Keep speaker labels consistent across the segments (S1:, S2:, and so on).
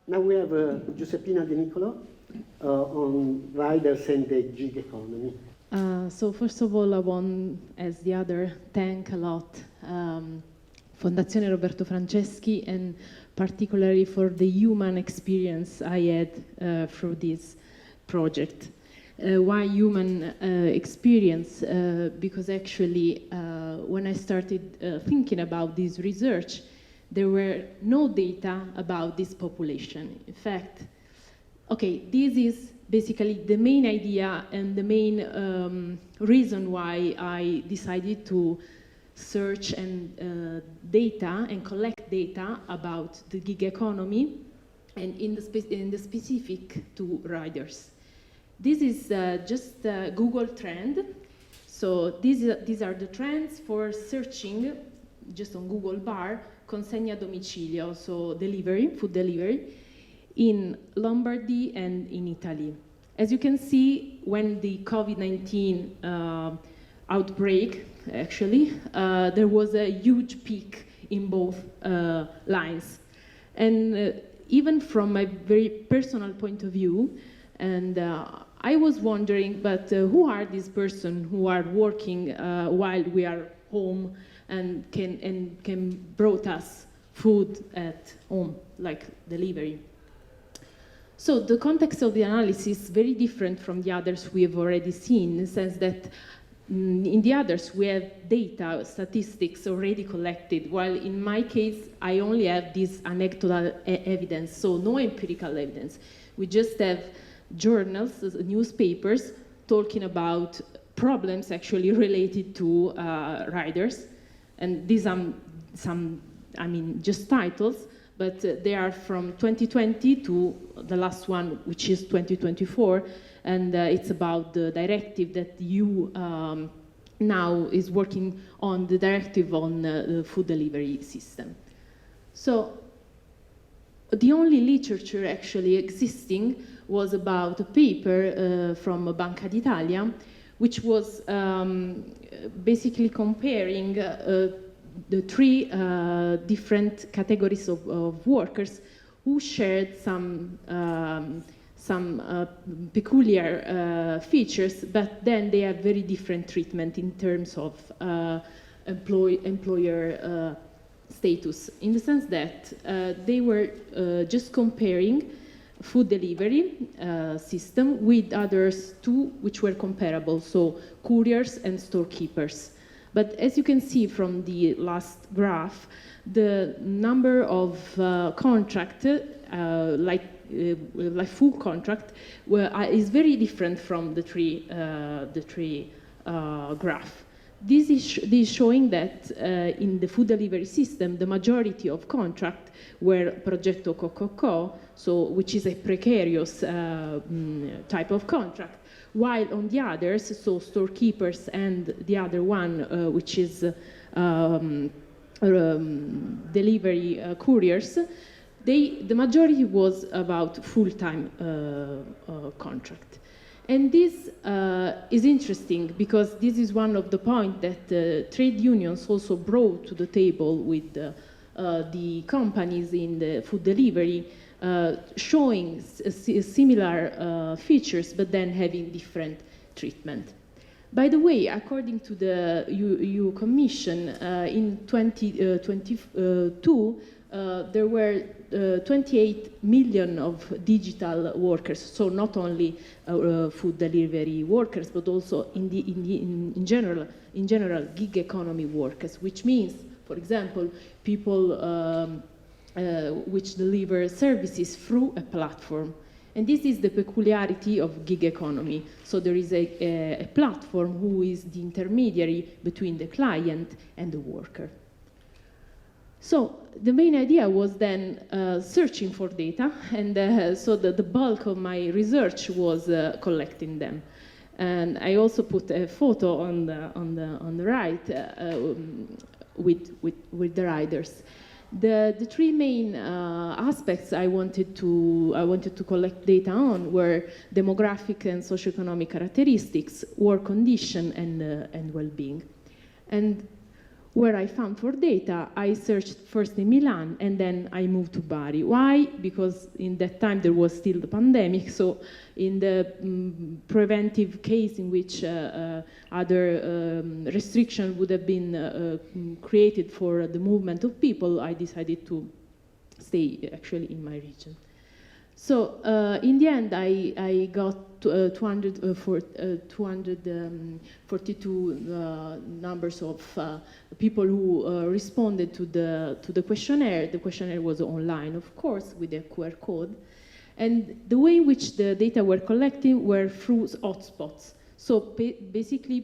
S1: Now we have Giuseppina De Nicolo on riders and the gig economy.
S2: So first of all, I want, as the other, thank a lot Fondazione Roberto Franceschi, and particularly for the human experience I had through this project. Why human experience? Because actually, when I started thinking about this research, there were no data about this population. In fact, okay, this is basically the main idea and the main reason why I decided to search and data and collect data about the gig economy, and in the specific to riders. This is just a Google trend. So these are the trends for searching just on Google bar consegna a domicilio, so delivery, food delivery, in Lombardy and in Italy. As you can see, when the COVID-19 outbreak, actually, there was a huge peak in both lines. And even from my very personal point of view, and I was wondering, but who are these persons who are working while we are home and can brought us food at home, like delivery? So the context of the analysis is very different from the others we have already seen, in the sense that in the others we have data, statistics already collected, while in my case I only have this anecdotal evidence, so no empirical evidence. We just have journals, newspapers, talking about problems actually related to riders. And these are some, I mean, just titles, but they are from 2020 to the last one, which is 2024, and it's about the directive that the EU now is working on, the directive on the food delivery system. So the only literature actually existing was about a paper from Banca d'Italia, which was basically comparing the three different categories of workers who shared some peculiar features, but then they have very different treatment in terms of employer status, in the sense that they were just comparing food delivery system with others two which were comparable, so couriers and storekeepers. But as you can see from the last graph, the number of contract, like full contract, is very different from the three graph. This is showing that in the food delivery system, the majority of contract were progetto co, so which is a precarious type of contract, while on the others, so storekeepers and the other one, which is delivery couriers, the majority was about full-time contract. And this is interesting because this is one of the points that trade unions also brought to the table with the companies in the food delivery, showing similar features, but then having different treatment. By the way, according to the EU Commission, in 2022, there were 28 million of digital workers, so not only food delivery workers, but also in general gig economy workers, which means, for example, people which deliver services through a platform. And this is the peculiarity of gig economy. So there is a platform who is the intermediary between the client and the worker. So the main idea was then searching for data, and so the bulk of my research was collecting them. And I also put a photo on the right with the riders. The three main aspects I wanted to collect data on were demographic and socioeconomic characteristics, work condition, and well-being. And Where I found for data, I searched first in Milan and then I moved to Bari. Why? Because in that time there was still the pandemic, so in the preventive case in which other restrictions would have been created for the movement of people, I decided to stay actually in my region. So in the end, I got 242 numbers of people who responded to the questionnaire. The questionnaire was online, of course, with a QR code. And the way in which the data were collected were through hotspots. So basically,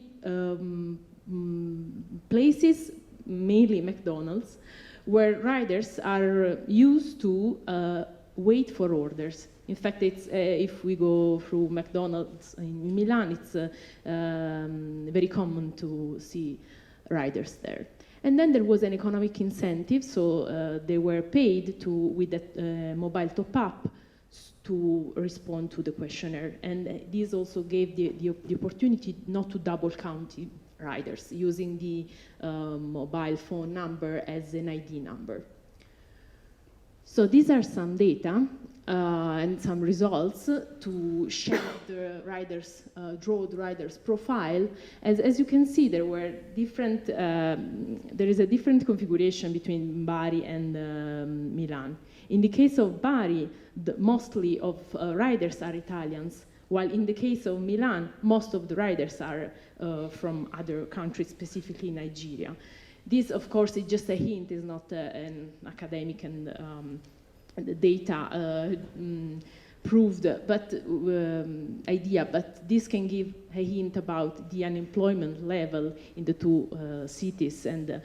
S2: places, mainly McDonald's, where riders are used to wait for orders. In fact, it's, if we go through McDonald's in Milan, it's very common to see riders there. And then there was an economic incentive, so they were paid with a mobile top-up to respond to the questionnaire. And this also gave the opportunity not to double count riders, using the mobile phone number as an ID number. So these are some data and some results to show the riders, draw the riders' profile. As you can see, there were different. There is a different configuration between Bari and Milan. In the case of Bari, mostly of riders are Italians, while in the case of Milan, most of the riders are from other countries, specifically Nigeria. This, of course, is just a hint, is not an academic and data proved idea, but this can give a hint about the unemployment level in the two cities. And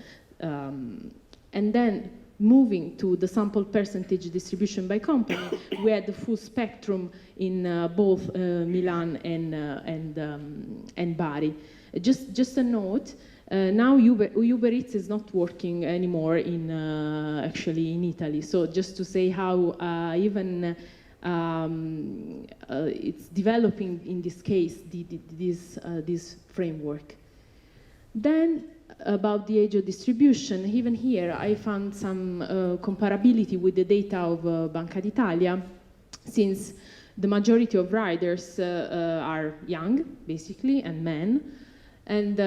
S2: then moving to the sample percentage distribution by company, we had the full spectrum in both Milan and Bari. Just a note. Now Uber Eats is not working anymore actually in Italy. So just to say how even it's developing in this case this framework. Then about the age of distribution, even here I found some comparability with the data of Banca d'Italia, since the majority of riders are young, basically, and men. And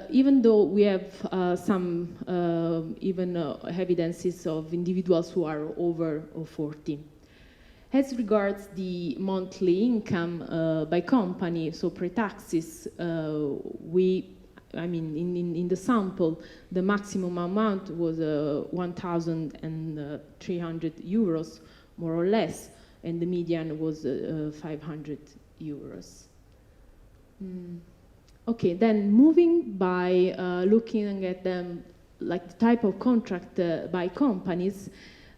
S2: even though we have some evidences of individuals who are over 40. As regards the monthly income by company, so pre-taxes, in the sample, the maximum amount was 1,300 euros, more or less, and the median was 500 euros. Okay, then moving by looking at them, like the type of contract by companies,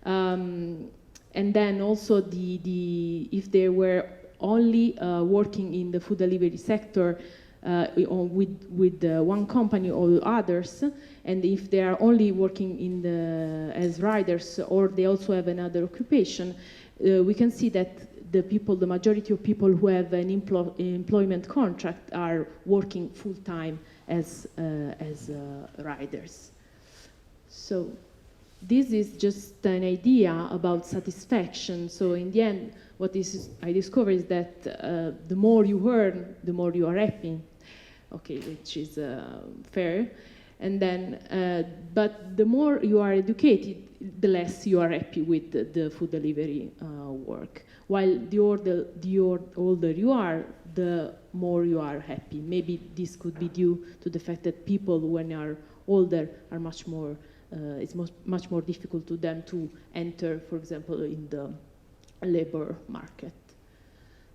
S2: and then also if they were only working in the food delivery sector with one company or others, and if they are only working as riders or they also have another occupation, we can see that the majority of people who have an employment contract are working full-time as riders. So this is just an idea about satisfaction. So in the end, I discovered is that the more you earn, the more you are happy. Okay, which is fair. And then, but the more you are educated, the less you are happy with the food delivery work. While the older you are, the more you are happy. Maybe this could be due to the fact that people, when they are older, are much more. It's much more difficult to them to enter, for example, in the labor market.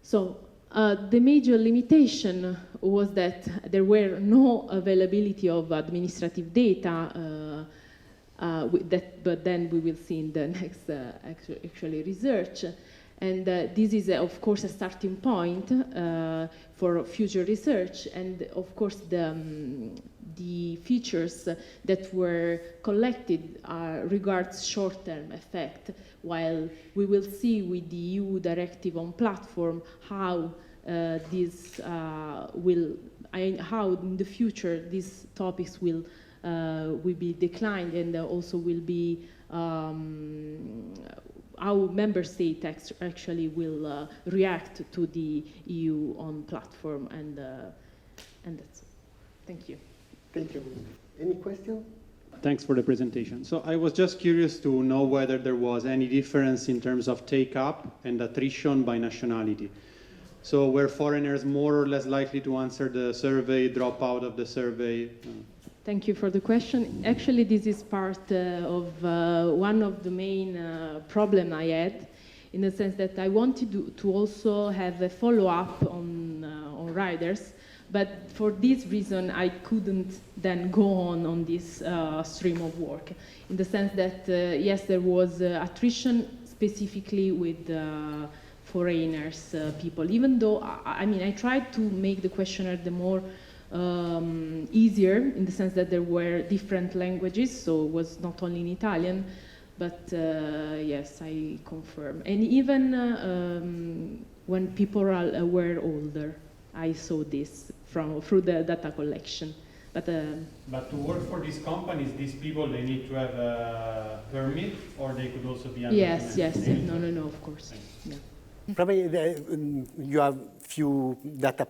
S2: So the major limitation was that there were no availability of administrative data. But then we will see in the next actually research. And this is, of course, a starting point for future research. And, of course, the features that were collected regards short-term effect, while we will see with the EU directive on platform how how in the future these topics will will be declined, and also will be how member state actually will react to the EU on platform, and that's it. Thank you.
S1: Thank you. Any question?
S3: Thanks for the presentation. So I was just curious to know whether there was any difference in terms of take-up and attrition by nationality. So were foreigners more or less likely to answer the survey, drop out of the survey?
S2: Thank you for the question. Actually, this is part of one of the main problem I had, in the sense that I wanted to also have a follow-up on riders, but for this reason I couldn't then go on this stream of work, in the sense that yes, there was attrition specifically with foreigners, people, even though I tried to make the questionnaire the more easier, in the sense that there were different languages, so it was not only in Italian, but yes, I confirm. And even when people were older, I saw this through the data collection. But
S3: to work for these companies, these people, they need to have a permit, or they could also be
S2: yes, no, of course. Yeah.
S1: Probably you have few data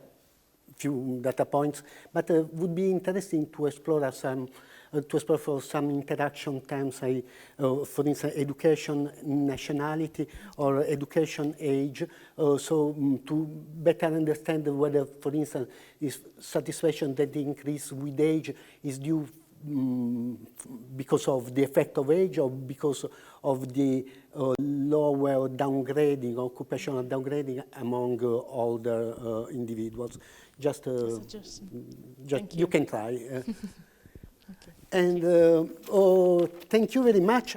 S1: points, but would be interesting to explore for some interaction terms, for instance, education nationality or education age, so to better understand whether, for instance, is satisfaction that the increase with age is due because of the effect of age, or because of the lower downgrading, occupational downgrading among older individuals. Just you can try.
S2: Okay.
S1: And thank you very much.